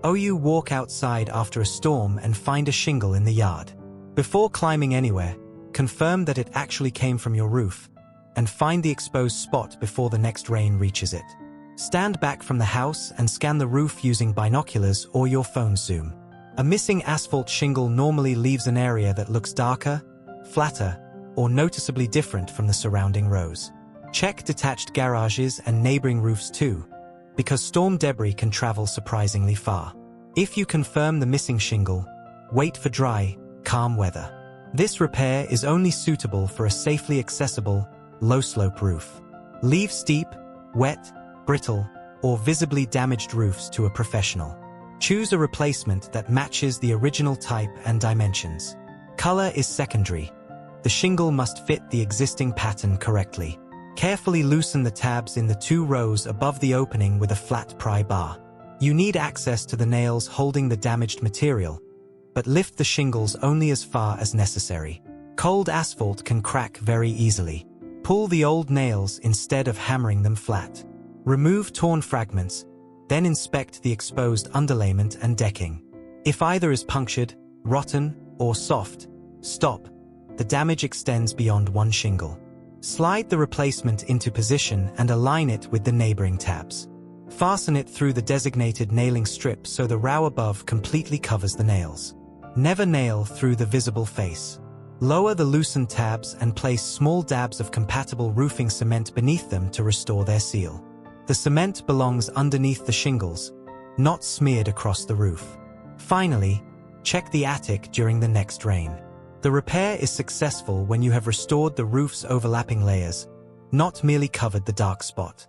Or you walk outside after a storm and find a shingle in the yard. Before climbing anywhere, confirm that it actually came from your roof, and find the exposed spot before the next rain reaches it. Stand back from the house and scan the roof using binoculars or your phone zoom. A missing asphalt shingle normally leaves an area that looks darker, flatter, or noticeably different from the surrounding rows. Check detached garages and neighboring roofs too, because storm debris can travel surprisingly far. If you confirm the missing shingle, wait for dry, calm weather. This repair is only suitable for a safely accessible, low-slope roof. Leave steep, wet, brittle, or visibly damaged roofs to a professional. Choose a replacement that matches the original type and dimensions. Color is secondary. The shingle must fit the existing pattern correctly. Carefully loosen the tabs in the 2 rows above the opening with a flat pry bar. You need access to the nails holding the damaged material, but lift the shingles only as far as necessary. Cold asphalt can crack very easily. Pull the old nails instead of hammering them flat. Remove torn fragments, then inspect the exposed underlayment and decking. If either is punctured, rotten, or soft, stop. The damage extends beyond one shingle. Slide the replacement into position and align it with the neighboring tabs. Fasten it through the designated nailing strip so the row above completely covers the nails. Never nail through the visible face. Lower the loosened tabs and place small dabs of compatible roofing cement beneath them to restore their seal. The cement belongs underneath the shingles, not smeared across the roof. Finally, check the attic during the next rain. The repair is successful when you have restored the roof's overlapping layers, not merely covered the dark spot.